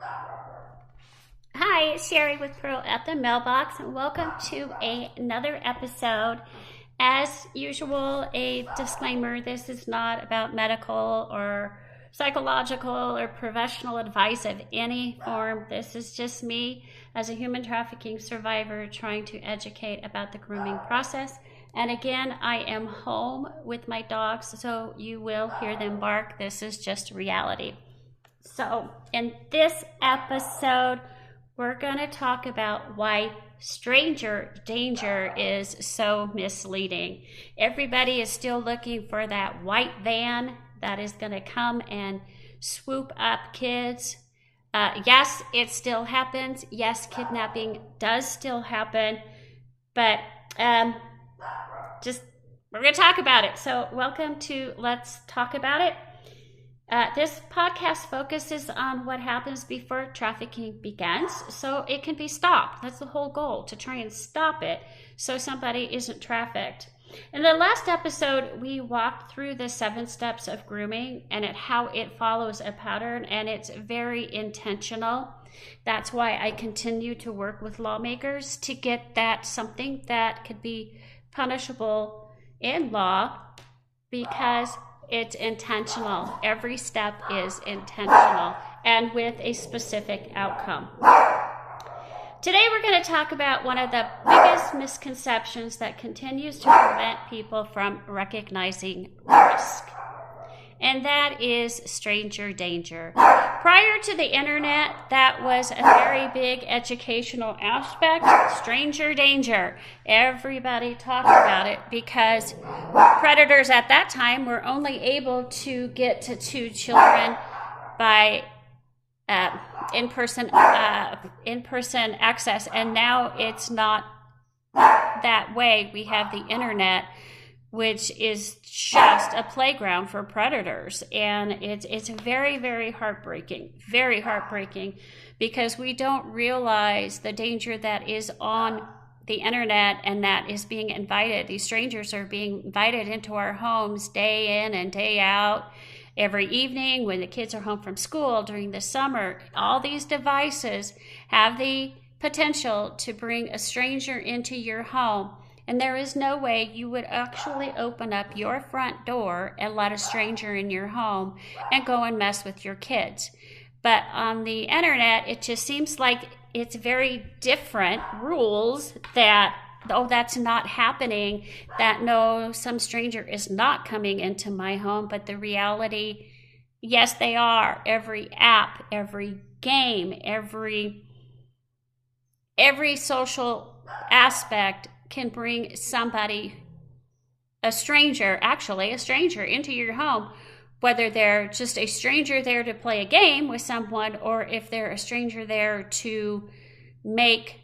Hi, it's Sherry with Pearl at the Mailbox, and welcome to another episode. As usual, a disclaimer: this is not about medical or psychological or professional advice of any form. This is just me as a human trafficking survivor trying to educate about the grooming process. And again, I am home with my dogs, so you will hear them bark. This is just reality. So, in this episode, we're going to talk about why stranger danger is so misleading. Everybody is still looking for that white van that is going to come and swoop up kids. Yes, it still happens. Yes, kidnapping does still happen. But we're going to talk about it. So, welcome to Let's Talk About It. This podcast focuses on what happens before trafficking begins so it can be stopped. That's the whole goal, to try and stop it so somebody isn't trafficked. In the last episode, we walked through the 7 steps of grooming and how it follows a pattern, and it's very intentional. That's why I continue to work with lawmakers to get that something that could be punishable in law, because it's intentional. Every step is intentional and with a specific outcome. Today we're going to talk about one of the biggest misconceptions that continues to prevent people from recognizing risk, and that is stranger danger. Prior to the internet, that was a very big educational aspect. Stranger danger. Everybody talked about it because predators at that time were only able to get to 2 children by in-person access, and now it's not that way. We have the internet, which is just a playground for predators, and it's very, very heartbreaking, because we don't realize the danger that is on the internet and that is being invited. These strangers are being invited into our homes day in and day out, every evening when the kids are home from school, during the summer. All these devices have the potential to bring a stranger into your home. And there is no way you would actually open up your front door and let a stranger in your home and go and mess with your kids. But on the internet, it just seems like it's very different rules that, oh, that's not happening, that no, some stranger is not coming into my home. But the reality, yes, they are. Every app, every game, every social aspect can bring somebody, a stranger into your home, whether they're just a stranger there to play a game with someone, or if they're a stranger there to make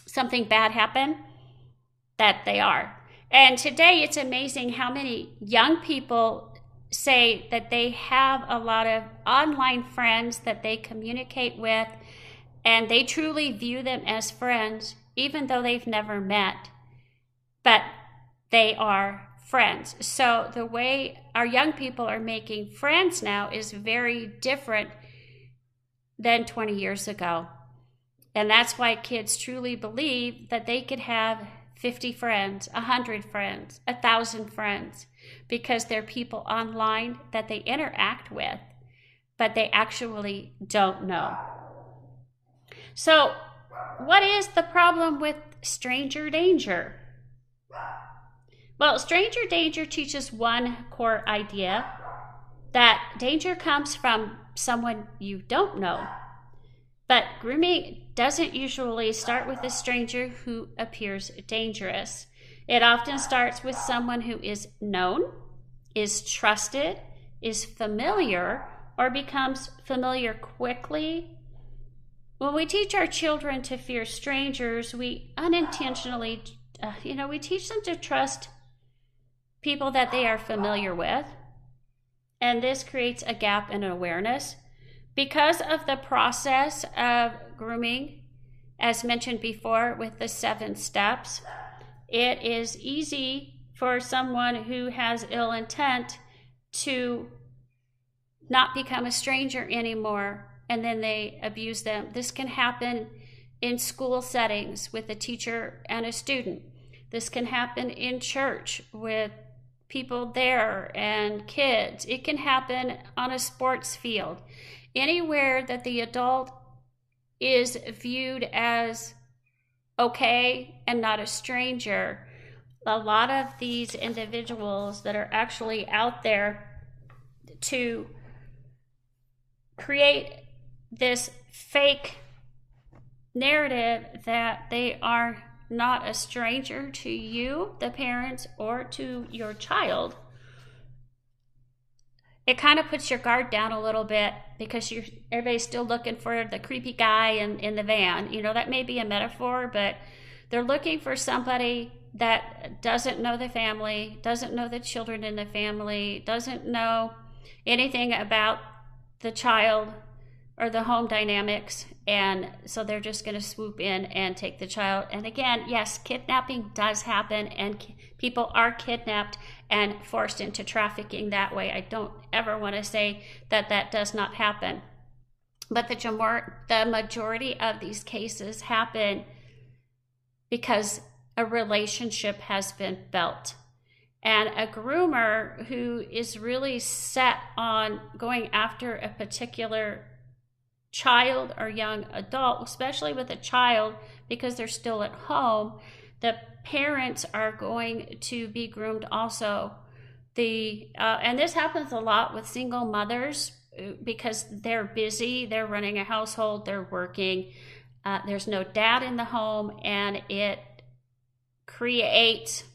something bad happen, that they are. And today it's amazing how many young people say that they have a lot of online friends that they communicate with, and they truly view them as friends, even though they've never met, but they are friends. So the way our young people are making friends now is very different than 20 years ago. And that's why kids truly believe that they could have 50 friends, 100 friends, 1,000 friends, because they're people online that they interact with, but they actually don't know. So, what is the problem with stranger danger? Well, stranger danger teaches one core idea, that danger comes from someone you don't know. But grooming doesn't usually start with a stranger who appears dangerous. It often starts with someone who is known, is trusted, is familiar, or becomes familiar quickly. When we teach our children to fear strangers, we unintentionally, we teach them to trust people that they are familiar with. And this creates a gap in awareness. Because of the process of grooming, as mentioned before with the 7 steps, it is easy for someone who has ill intent to not become a stranger anymore, and then they abuse them. This can happen in school settings with a teacher and a student. This can happen in church with people there and kids. It can happen on a sports field. Anywhere that the adult is viewed as okay and not a stranger, a lot of these individuals that are actually out there to create this fake narrative that they are not a stranger to you, the parents, or to your child, it kind of puts your guard down a little bit, because everybody's still looking for the creepy guy in the van. You know, that may be a metaphor, but they're looking for somebody that doesn't know the family, doesn't know the children in the family, doesn't know anything about the child or the home dynamics, and so they're just going to swoop in and take the child. And again, yes, kidnapping does happen, and people are kidnapped and forced into trafficking that way. I don't ever want to say that that does not happen, but the majority of these cases happen because a relationship has been built. And a groomer who is really set on going after a particular child or young adult, especially with a child, because they're still at home, the parents are going to be groomed also. And this happens a lot with single mothers, because they're busy, they're running a household, they're working, there's no dad in the home, and it creates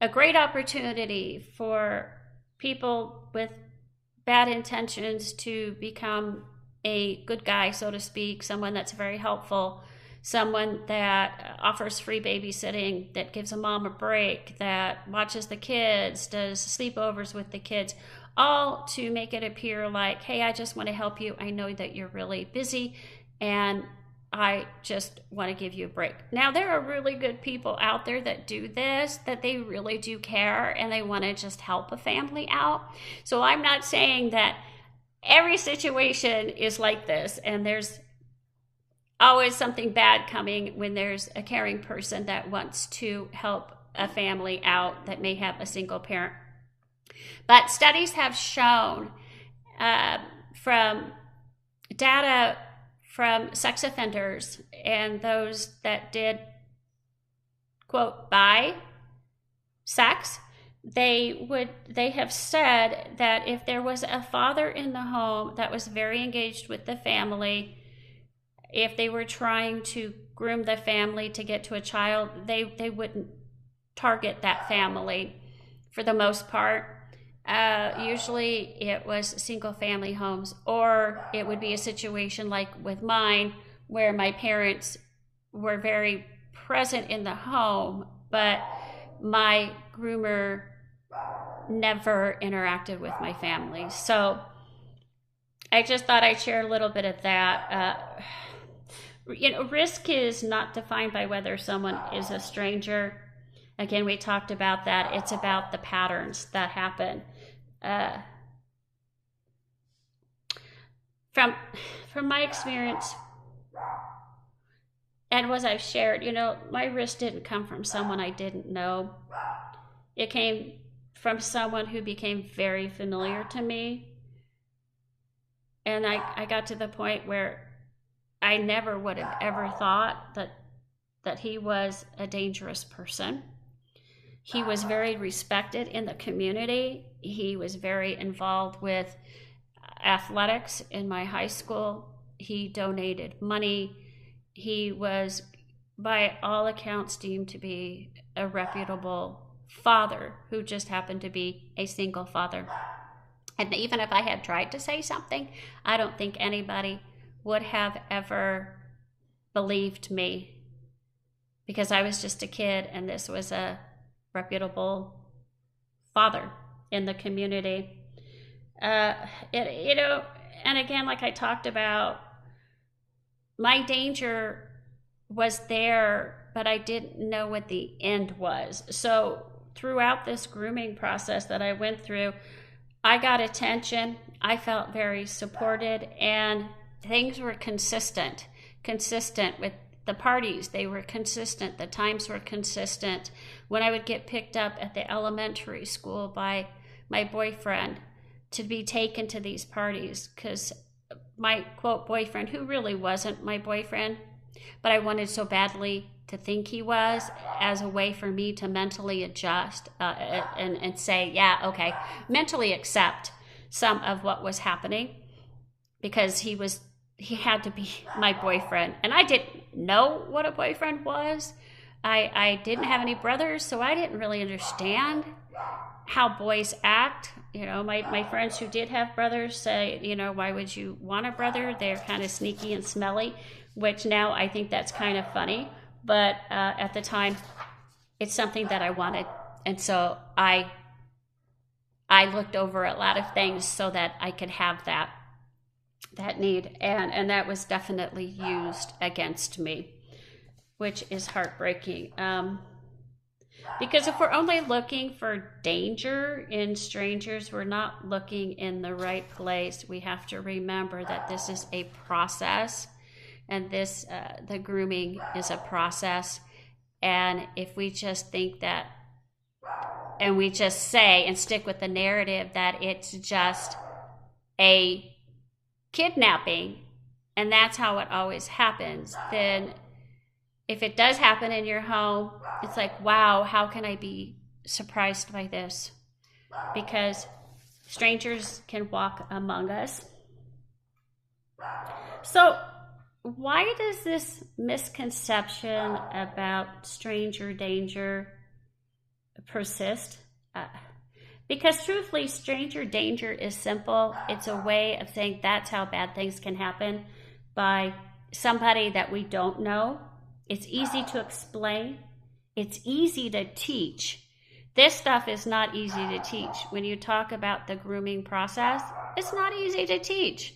a great opportunity for people with bad intentions to become a good guy, so to speak, someone that's very helpful, someone that offers free babysitting, that gives a mom a break, that watches the kids, does sleepovers with the kids, all to make it appear like, hey, I just want to help you. I know that you're really busy, and I just want to give you a break. Now, there are really good people out there that do this, that they really do care, and they want to just help a family out. So I'm not saying that every situation is like this, and there's always something bad coming when there's a caring person that wants to help a family out that may have a single parent. But studies have shown from data from sex offenders and those that did, quote, buy sex, they have said that if there was a father in the home that was very engaged with the family, if they were trying to groom the family to get to a child, they wouldn't target that family for the most part. Usually it was single family homes, or it would be a situation like with mine where my parents were very present in the home, but my groomer never interacted with my family. So I just thought I'd share a little bit of that. Risk is not defined by whether someone is a stranger. Again, we talked about that. It's about the patterns that happen. From my experience, and as I've shared, my risk didn't come from someone I didn't know. It came from someone who became very familiar to me. And I got to the point where I never would have ever thought that he was a dangerous person. He was very respected in the community. He was very involved with athletics in my high school. He donated money. He was, by all accounts, deemed to be a reputable father who just happened to be a single father. And even if I had tried to say something, I don't think anybody would have ever believed me, because I was just a kid and this was a reputable father in the community. And again, like I talked about, my danger was there, but I didn't know what the end was. So throughout this grooming process that I went through, I got attention. I felt very supported, and things were consistent with the parties. They were consistent. The times were consistent. When I would get picked up at the elementary school by my boyfriend to be taken to these parties, because my quote boyfriend, who really wasn't my boyfriend, but I wanted so badly to think he was, as a way for me to mentally adjust and say, yeah, okay, mentally accept some of what was happening, because he had to be my boyfriend. And I didn't know what a boyfriend was. I didn't have any brothers, so I didn't really understand how boys act. My friends who did have brothers say, why would you want a brother? They're kind of sneaky and smelly, which now I think that's kind of funny. But at the time, it's something that I wanted. And so I looked over a lot of things so that I could have that need. And that was definitely used against me, which is heartbreaking. Because if we're only looking for danger in strangers, we're not looking in the right place. We have to remember that this is a process, and the grooming is a process. And if we just think that, and we just say and stick with the narrative that it's just a kidnapping and that's how it always happens, then if it does happen in your home, it's like, wow, how can I be surprised by this? Because strangers can walk among us. So why does this misconception about stranger danger persist? Because truthfully, stranger danger is simple. It's a way of saying that's how bad things can happen by somebody that we don't know. It's easy to explain. It's easy to teach. This stuff is not easy to teach. When you talk about the grooming process, it's not easy to teach.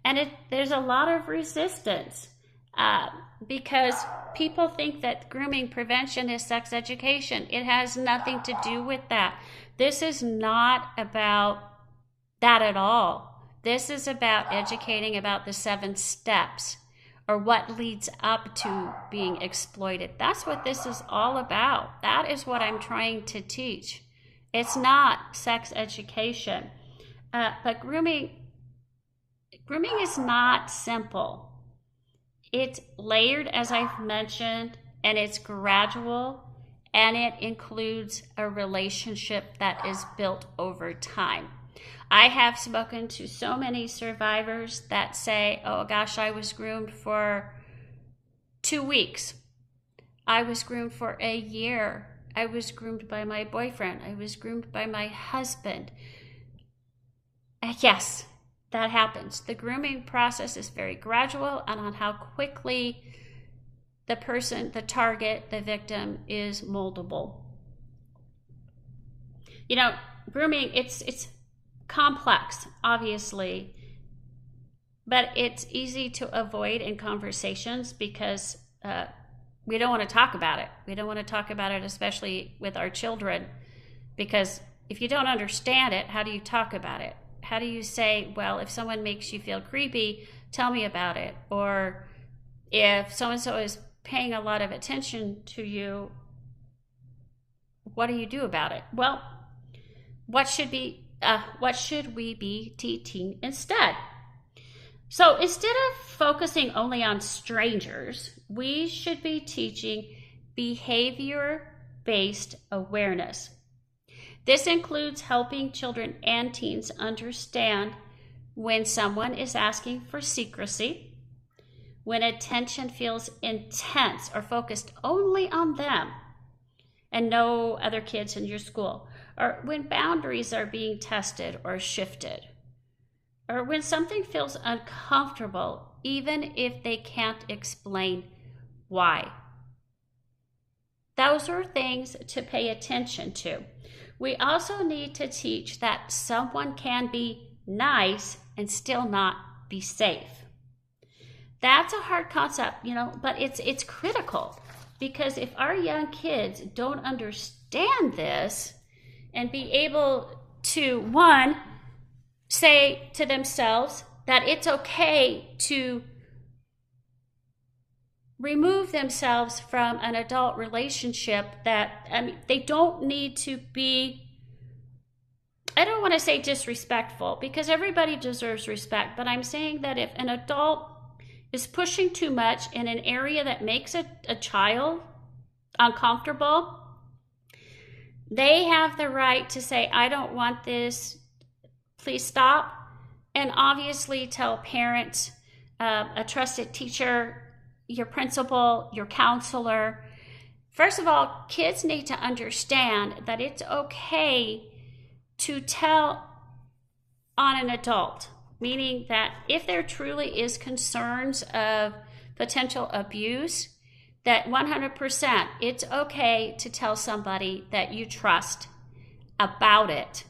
And there's a lot of resistance because people think that grooming prevention is sex education. It has nothing to do with that. This is not about that at all. This is about educating about the 7 steps, or what leads up to being exploited. That's what this is all about. That is what I'm trying to teach. It's not sex education. But grooming is not simple. It's layered, as I've mentioned, and it's gradual, and it includes a relationship that is built over time. I have spoken to so many survivors that say, oh gosh, I was groomed for 2 weeks. I was groomed for a year. I was groomed by my boyfriend. I was groomed by my husband. Yes, that happens. The grooming process is very gradual, and on how quickly the person, the target, the victim is moldable. Grooming, it's complex, obviously, but it's easy to avoid in conversations because we don't want to talk about it. We don't want to talk about it, especially with our children, because if you don't understand it, how do you talk about it? How do you say, well, if someone makes you feel creepy, tell me about it? Or if so-and-so is paying a lot of attention to you, what do you do about it? Well, what should we be teaching instead? So instead of focusing only on strangers, we should be teaching behavior-based awareness. This includes helping children and teens understand when someone is asking for secrecy, when attention feels intense or focused only on them and no other kids in your school, or when boundaries are being tested or shifted, or when something feels uncomfortable, even if they can't explain why. Those are things to pay attention to. We also need to teach that someone can be nice and still not be safe. That's a hard concept, but it's critical, because if our young kids don't understand this and be able to, one, say to themselves that it's okay to remove themselves from an adult relationship, that they don't need to be, I don't want to say disrespectful, because everybody deserves respect, but I'm saying that if an adult is pushing too much in an area that makes a child uncomfortable, they have the right to say, I don't want this, please stop. And obviously tell parents, a trusted teacher, your principal, your counselor. First of all, kids need to understand that it's okay to tell on an adult, meaning that if there truly is concerns of potential abuse, that 100% it's okay to tell somebody that you trust about it.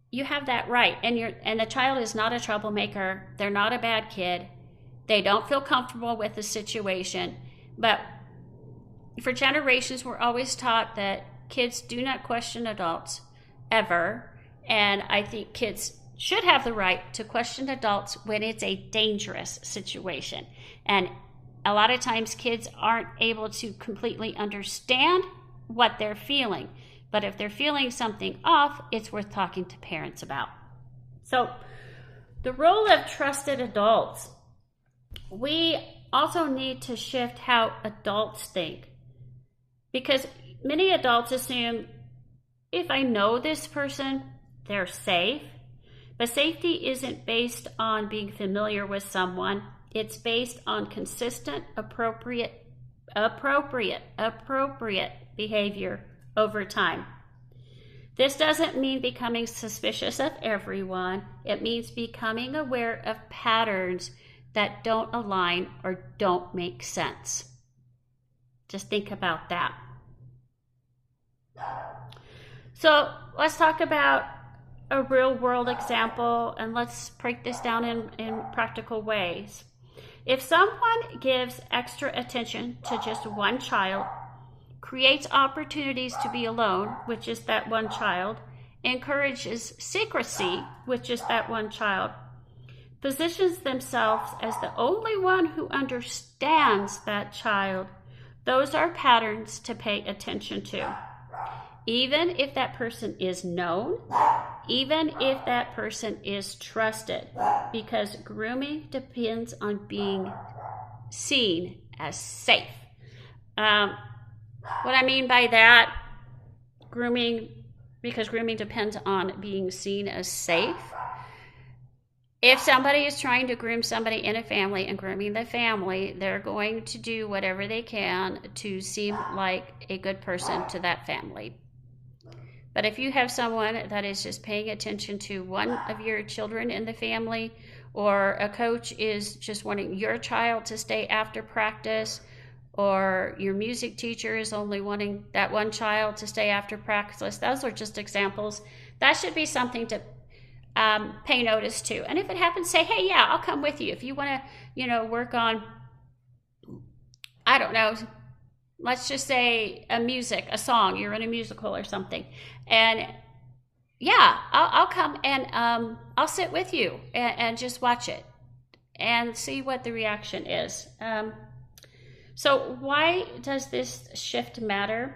You have that right, and the child is not a troublemaker. They're not a bad kid. They don't feel comfortable with the situation. But for generations, we're always taught that kids do not question adults ever. And I think kids should have the right to question adults when it's a dangerous situation. And a lot of times kids aren't able to completely understand what they're feeling. But if they're feeling something off, it's worth talking to parents about. So the role of trusted adults. We also need to shift how adults think, because many adults assume if I know this person, they're safe. But safety isn't based on being familiar with someone. It's based on consistent, appropriate behavior over time. This doesn't mean becoming suspicious of everyone. It means becoming aware of patterns that don't align or don't make sense. Just think about that. So let's talk about a real world example, and let's break this down in practical ways. If someone gives extra attention to just one child, creates opportunities to be alone, which is that one child, encourages secrecy, which is that one child, positions themselves as the only one who understands that child, those are patterns to pay attention to. Even if that person is known, even if that person is trusted, because grooming depends on being seen as safe. What I mean by that, because grooming depends on being seen as safe. If somebody is trying to groom somebody in a family and grooming the family, they're going to do whatever they can to seem like a good person to that family. But if you have someone that is just paying attention to one of your children in the family, or a coach is just wanting your child to stay after practice, or your music teacher is only wanting that one child to stay after practice, those are just examples. That should be something to pay notice to. And if it happens, say, hey, yeah, I'll come with you. If you want to, work on, I don't know, let's just say a song, you're in a musical or something. And yeah, I'll come and I'll sit with you and just watch it and see what the reaction is. So why does this shift matter?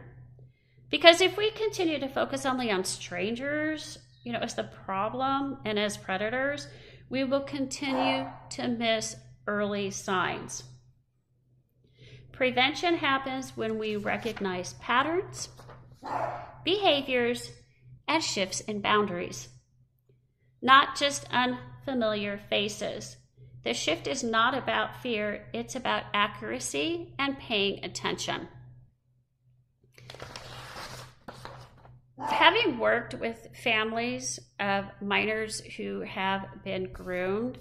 Because if we continue to focus only on strangers, as the problem and as predators, we will continue to miss early signs. Prevention happens when we recognize patterns, behaviors, and shifts in boundaries, not just unfamiliar faces. The shift is not about fear, it's about accuracy and paying attention. Having worked with families of minors who have been groomed,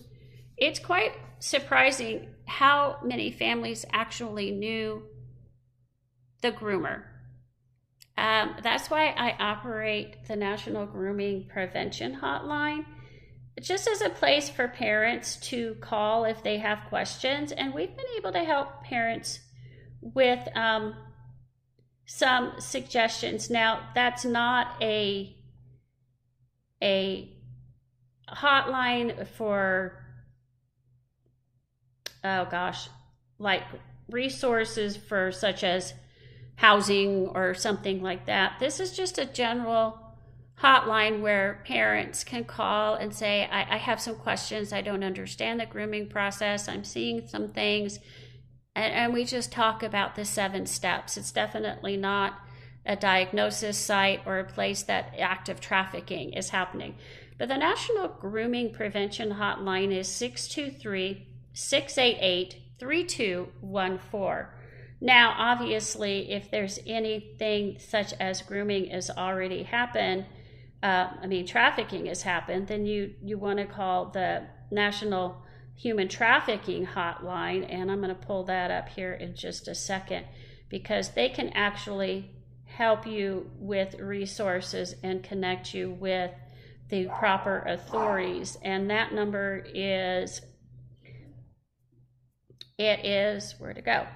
it's quite surprising how many families actually knew the groomer. That's why I operate the National Grooming Prevention Hotline, just as a place for parents to call if they have questions. And we've been able to help parents with some suggestions. Now, that's not a a hotline for, oh gosh, like resources for such as housing or something like that. This is just a general hotline where parents can call and say, I have some questions. I don't understand the grooming process. I'm seeing some things. And we just talk about the 7 steps. It's definitely not a diagnosis site or a place that active trafficking is happening. But the National Grooming Prevention Hotline is 623-688-3214. Now, obviously, if there's anything such as grooming has already happened, trafficking has happened, then you want to call the National Human Trafficking Hotline, and I'm going to pull that up here in just a second, because they can actually help you with resources and connect you with the proper authorities. And that number is, where to go?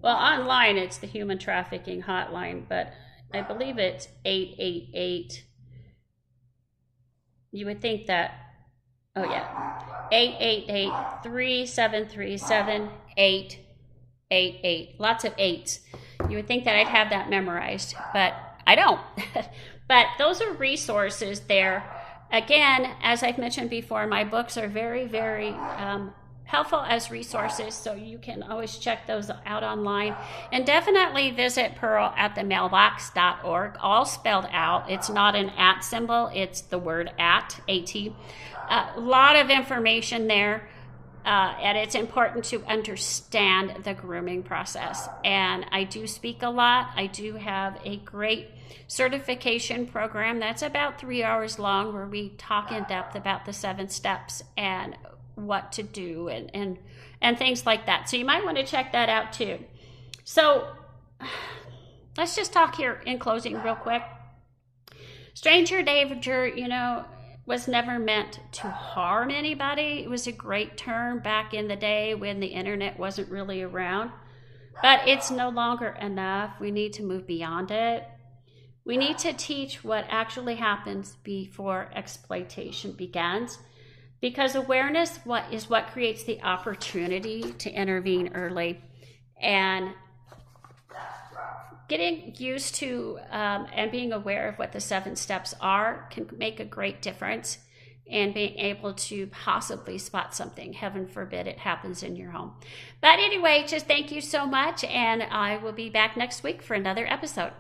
Well, online it's the Human Trafficking Hotline, but I believe it's 888. You would think that, 888-373-7888. Lots of 8s. You would think that I'd have that memorized, but I don't. But those are resources there. Again, as I've mentioned before, my books are very, very helpful as resources, so you can always check those out online. And definitely visit pearl@themailbox.org, all spelled out. It's not an @ symbol, it's the word @ A-T. A lot of information there, and it's important to understand the grooming process. And I do speak a lot. I do have a great certification program that's about 3 hours long, where we talk in depth about the 7 steps and what to do and things like that. So you might want to check that out too. So let's just talk here in closing real quick. Stranger danger, was never meant to harm anybody. It was a great term back in the day when the internet wasn't really around, but it's no longer enough. We need to move beyond it. We need to teach what actually happens before exploitation begins, because awareness is what creates the opportunity to intervene early. And getting used to and being aware of what the 7 steps are can make a great difference in being able to possibly spot something. Heaven forbid it happens in your home. But anyway, just thank you so much, and I will be back next week for another episode.